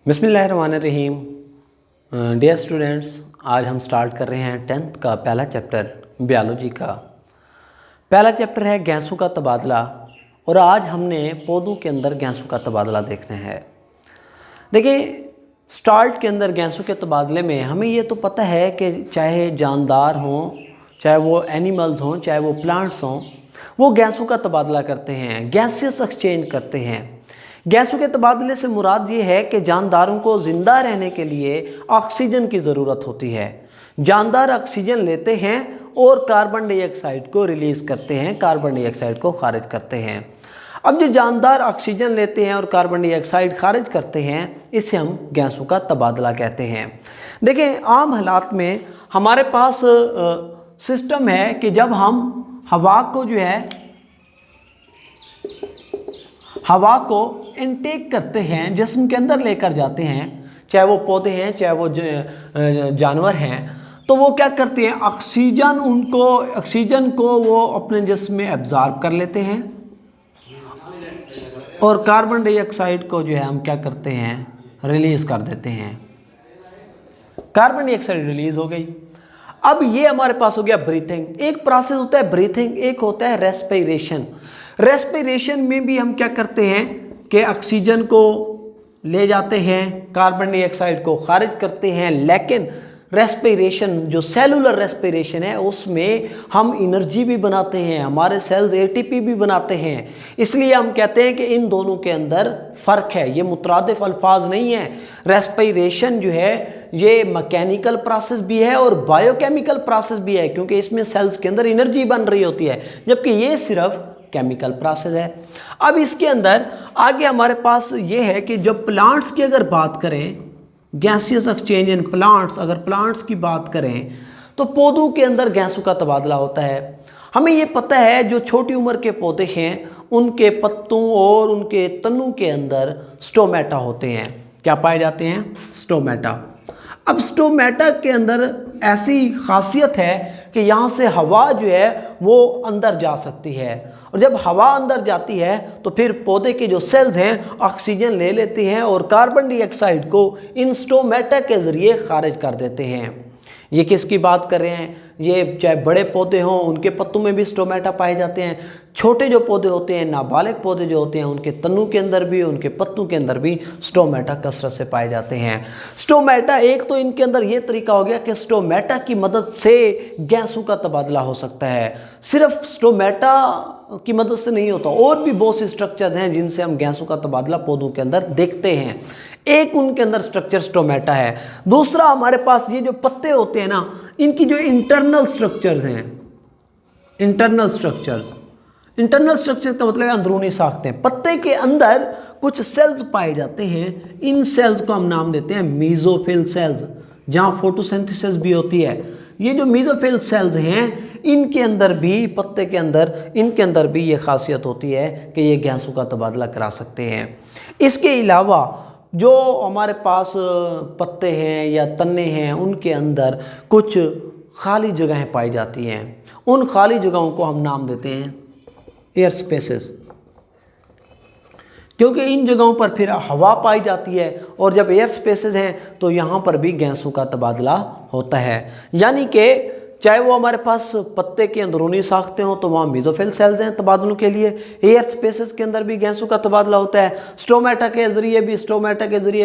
बिस्मिल्लाहिर्रहमानिर्रहीम। Dear students, आज हम स्टार्ट कर रहे हैं 10th का पहला चैप्टर बायोलॉजी का। पहला चैप्टर है गैसों का तबादला और आज हमने पौधों के अंदर गैसों का तबादला देखना है। देखिए, स्टार्ट के अंदर गैसों के तबादले में हमें ये तो पता है कि चाहे जानदार हों, चाहे वो एनिमल्स हों, चाहे वो प्लांट्स हों, वो गैसों का तबादला करते हैं, गैसेस एक्सचेंज करते हैं। गैसों के तबादले से मुराद ये है कि जानदारों को ज़िंदा रहने के लिए ऑक्सीजन की ज़रूरत होती है। जानदार ऑक्सीजन लेते हैं और कार्बन डाइऑक्साइड को रिलीज़ करते हैं, कार्बन डाइऑक्साइड को खारिज करते हैं। अब जो जानदार ऑक्सीजन लेते हैं और कार्बन डाइऑक्साइड खारिज करते हैं, इसे हम गैसों का तबादला कहते हैं। देखें, आम हालात में हमारे पास सिस्टम है कि जब हम हवा को इनटेक करते हैं, जिस्म के अंदर लेकर जाते हैं, चाहे वो पौधे हैं चाहे वो जानवर हैं, तो वो क्या करते हैं, ऑक्सीजन को वो अपने जिस्म में एब्जॉर्ब कर लेते हैं और कार्बन डाइऑक्साइड को हम क्या करते हैं, रिलीज़ कर देते हैं। कार्बन डाइऑक्साइड रिलीज़ हो गई। अब ये हमारे पास हो गया ब्रीथिंग। एक प्रोसेस होता है ब्रीथिंग, एक होता है रेस्पिरेशन। रेस्पिरेशन में भी हम क्या करते हैं कि ऑक्सीजन को ले जाते हैं, कार्बन डाइऑक्साइड को खारिज करते हैं, लेकिन रेस्पिरेशन जो सेलुलर रेस्पिरेशन है उसमें हम एनर्जी भी बनाते हैं, हमारे सेल्स एटीपी भी बनाते हैं। इसलिए हम कहते हैं कि इन दोनों के अंदर फ़र्क है, ये मुतरादिफ अल्फाज नहीं है। रेस्पिरेशन जो है ये मैकेनिकल प्रोसेस भी है और बायोकेमिकल प्रोसेस भी है, क्योंकि इसमें सेल्स के अंदर एनर्जी बन रही होती है, जबकि ये सिर्फ केमिकल प्रोसेस है। अब इसके अंदर आगे हमारे पास ये है कि जब प्लांट्स की अगर बात करें, गैसियस एक्सचेंज इन प्लांट्स, अगर प्लांट्स की बात करें तो पौधों के अंदर गैसों का तबादला होता है। हमें ये पता है जो छोटी उम्र के पौधे हैं उनके पत्तों और उनके तनों के अंदर स्टोमेटा होते हैं। क्या पाए जाते हैं? स्टोमेटा। अब स्टोमेटा के अंदर ऐसी खासियत है कि यहाँ से हवा जो है वो अंदर जा सकती है, और जब हवा अंदर जाती है तो फिर पौधे के जो सेल्स हैं ऑक्सीजन ले लेते हैं और कार्बन डाइऑक्साइड को इन स्टोमेटा के ज़रिए खारिज कर देते हैं। ये किसकी बात कर रहे हैं? ये चाहे बड़े पौधे हों उनके पत्तों में भी स्टोमेटा पाए जाते हैं, छोटे जो पौधे होते हैं, नाबालिग पौधे जो होते हैं, उनके तनों के अंदर भी, उनके पत्तों के अंदर भी स्टोमेटा कसरत से पाए जाते हैं। स्टोमेटा, एक तो इनके अंदर ये तरीका हो गया कि स्टोमेटा की मदद से गैसों का तबादला हो सकता है। सिर्फ स्टोमेटा की मदद से नहीं होता, और भी बहुत से स्ट्रक्चर हैं जिनसे हम गैसों का तबादला पौधों के अंदर देखते हैं। एक उनके अंदर स्ट्रक्चर स्टोमेटा है। दूसरा, हमारे पास ये जो पत्ते होते हैं ना, इनकी जो इंटरनल स्ट्रक्चर्स हैं, इंटरनल स्ट्रक्चर का मतलब है अंदरूनी साख्तें। पत्ते के अंदर कुछ सेल्स पाए जाते हैं, इन सेल्स को हम नाम देते हैं मीजोफिल सेल्स, जहाँ फोटोसिंथेसिस भी होती है। ये जो मीजोफिल सेल्स हैं इनके अंदर भी, पत्ते के अंदर, इनके अंदर भी ये खासियत होती है कि ये गैसों का तबादला करा सकते हैं। इसके अलावा जो हमारे पास पत्ते हैं या तने हैं उनके अंदर कुछ खाली जगहें पाई जाती हैं। उन खाली जगहों को हम नाम देते हैं एयर स्पेसेस, क्योंकि इन जगहों पर फिर हवा पाई जाती है, और जब एयर स्पेसेस हैं तो यहाँ पर भी गैसों का तबादला होता है। यानी कि चाहे वो हमारे पास पत्ते की अंदरूनी साख्तें हों तो वहाँ मेसोफिल सेल्स हैं तबादलों के लिए, एयर स्पेसेस के अंदर भी गैसों का तबादला होता है। स्टोमेटा के ज़रिए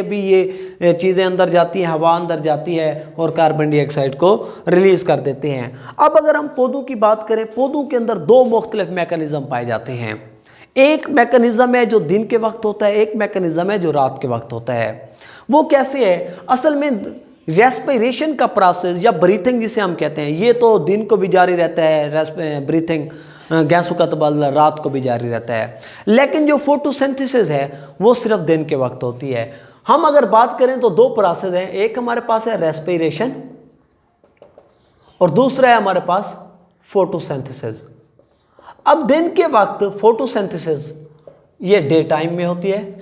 भी ये चीज़ें अंदर जाती हैं, हवा अंदर जाती है और कार्बन डाइऑक्साइड को रिलीज़ कर देते हैं। अब अगर हम पौधों की बात करें, पौधों के अंदर दो मुख्तलिफ मैकेनिज़्म पाए जाते हैं। एक मैकेनिज़्म है जो दिन के वक्त होता है, एक मैकेनिज़्म है जो रात के वक्त होता है। वो कैसे है? असल में रेस्पिरेशन का प्रोसेस या ब्रीथिंग जिसे हम कहते हैं, ये तो दिन को भी जारी रहता है। ब्रीथिंग, गैसों का तबादला रात को भी जारी रहता है, लेकिन जो फोटोसिंथेसिस है वो सिर्फ दिन के वक्त होती है। हम अगर बात करें तो दो प्रोसेस हैं, एक हमारे पास है रेस्पिरेशन और दूसरा है हमारे पास फोटोसिंथेसिस। अब दिन के वक्त फोटोसिंथेसिस ये डे टाइम में होती है,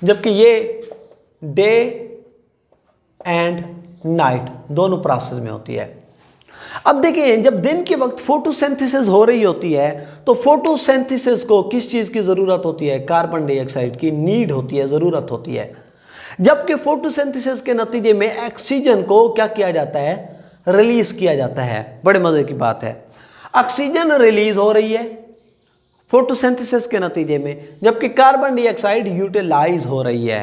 जबकि ये डे एंड नाइट दोनों प्रोसेस में होती है। अब देखिए, जब दिन के वक्त फोटोसिंथेसिस हो रही होती है तो फोटोसिंथेसिस को किस चीज़ की ज़रूरत होती है? कार्बन डाइऑक्साइड की नीड होती है, ज़रूरत होती है। जबकि फोटोसिंथेसिस के नतीजे में ऑक्सीजन को क्या किया जाता है? रिलीज किया जाता है। बड़े मज़े की बात है, ऑक्सीजन रिलीज हो रही है फोटोसिंथेसिस के नतीजे में, जबकि कार्बन डाइऑक्साइड यूटिलाइज हो रही है।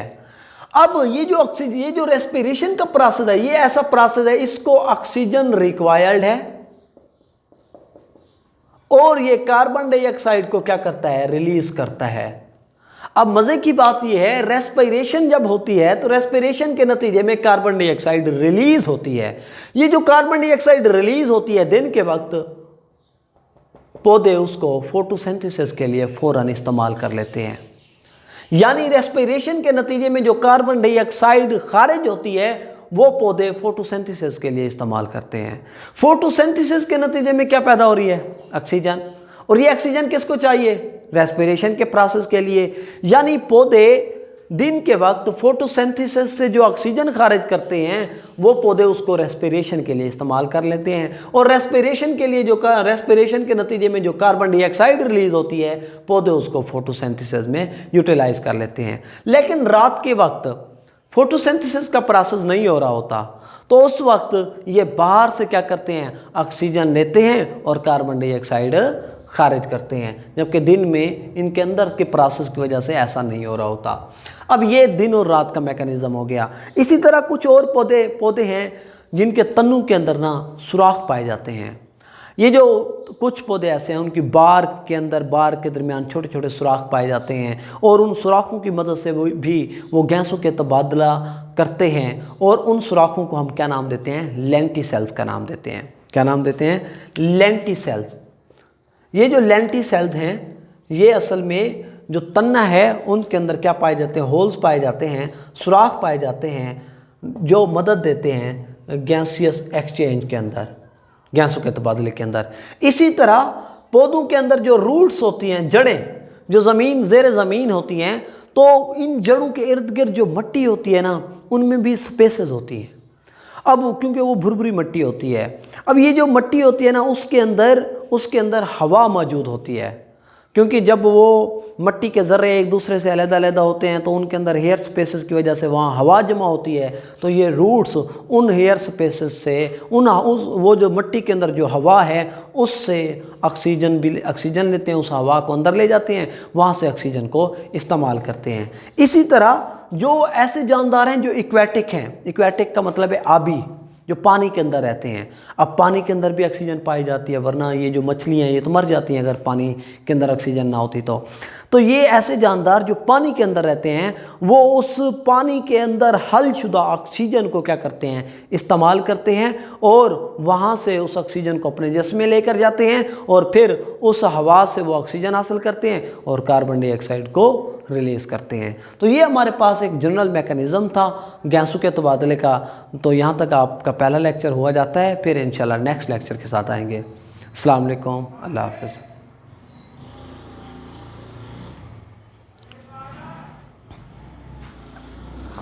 अब ये जो ऑक्सीजन, ये जो रेस्पिरेशन का प्रोसेस है, ये ऐसा प्रोसेस है, इसको ऑक्सीजन रिक्वायर्ड है और ये कार्बन डाइऑक्साइड को क्या करता है? रिलीज करता है। अब मजे की बात ये है, रेस्पिरेशन जब होती है तो रेस्पिरेशन के नतीजे में कार्बन डाइऑक्साइड रिलीज होती है। ये जो कार्बन डाइऑक्साइड रिलीज होती है दिन के वक्त, पौधे उसको फोटोसिंथेसिस के लिए फौरन इस्तेमाल कर लेते हैं। यानी रेस्पिरेशन के नतीजे में जो कार्बन डाइऑक्साइड खारिज होती है वो पौधे फोटोसिंथेसिस के लिए इस्तेमाल करते हैं। फोटोसिंथेसिस के नतीजे में क्या पैदा हो रही है? ऑक्सीजन। और ये ऑक्सीजन किसको चाहिए? रेस्पिरेशन के प्रोसेस के लिए। यानी पौधे दिन के वक्त फोटोसिंथेसिस से जो ऑक्सीजन खारिज करते हैं वो पौधे उसको रेस्पिरेशन के लिए इस्तेमाल कर लेते हैं। और रेस्पिरेशन के लिए रेस्पिरेशन के नतीजे में जो कार्बन डाइऑक्साइड रिलीज होती है, पौधे उसको फोटोसिंथेसिस में यूटिलाइज कर लेते हैं। लेकिन रात के वक्त फोटोसिंथेसिस का प्रोसेस नहीं हो रहा होता, तो उस वक्त ये बाहर से क्या करते हैं? ऑक्सीजन लेते हैं और कार्बन डाइऑक्साइड खारिज करते हैं, जबकि दिन में इनके अंदर के प्रोसेस की वजह से ऐसा नहीं हो रहा होता। अब ये दिन और रात का मैकेनिज्म हो गया। इसी तरह कुछ और पौधे हैं जिनके तन्नों के अंदर ना सुराख पाए जाते हैं। ये जो कुछ पौधे ऐसे हैं उनकी बार के दरमियान छोटे छोटे सुराख पाए जाते हैं और उन सुराखों की मदद से वो गैसों के तबादला करते हैं और उन सुराखों को हम क्या नाम देते हैं? लेंटिसेल्स का नाम देते हैं। क्या नाम देते हैं? लेंटिसेल्स। ये जो लेंटिसेल्स हैं ये असल में जो तन्ना है उनके अंदर क्या पाए जाते हैं? होल्स पाए जाते हैं, सुराख पाए जाते हैं जो मदद देते हैं गैसियस एक्सचेंज के अंदर, गैसों के तबादले के अंदर। इसी तरह पौधों के अंदर जो रूट्स होती हैं, जड़ें जो ज़ेर ज़मीन होती हैं, तो इन जड़ों के इर्द गिर्द जो मिट्टी होती है ना, उनमें भी स्पेसेस होती हैं। अब क्योंकि वो भुरभुरी मिट्टी होती है, अब ये जो मिट्टी होती है ना उसके अंदर हवा मौजूद होती है, क्योंकि जब वो मिट्टी के ज़र्रे एक दूसरे से अलग-अलग होते हैं तो उनके अंदर हेयर स्पेसेस की वजह से वहाँ हवा जमा होती है। तो ये रूट्स उन हेयर स्पेसेस से वो जो मिट्टी के अंदर जो हवा है उससे ऑक्सीजन लेते हैं, उस हवा को अंदर ले जाते हैं, वहाँ से ऑक्सीजन को इस्तेमाल करते हैं। इसी तरह जो ऐसे जानदार हैं जो इक्वेटिक हैं, इक्वेटिक का मतलब है आबी, जो पानी के अंदर रहते हैं। अब पानी के अंदर भी ऑक्सीजन पाई जाती है, वरना ये जो मछलियाँ हैं ये तो मर जाती हैं अगर पानी के अंदर ऑक्सीजन ना होती तो ये ऐसे जानदार जो पानी के अंदर रहते हैं वो उस पानी के अंदर हलशुदा ऑक्सीजन को क्या करते हैं? इस्तेमाल करते हैं और वहाँ से उस ऑक्सीजन को अपने जिस्म में लेकर जाते हैं और फिर उस हवा से वो ऑक्सीजन हासिल करते हैं और कार्बन डाइऑक्साइड को रिलीज़ करते हैं। तो ये हमारे पास एक जनरल मैकेनिज़्म था गैसों के तबादले का। तो यहाँ तक आपका पहला लेक्चर हुआ जाता है, फिर इंशाल्लाह नेक्स्ट लेक्चर के साथ आएंगे। अस्सलाम वालेकुम, अल्लाह हाफ़िज़।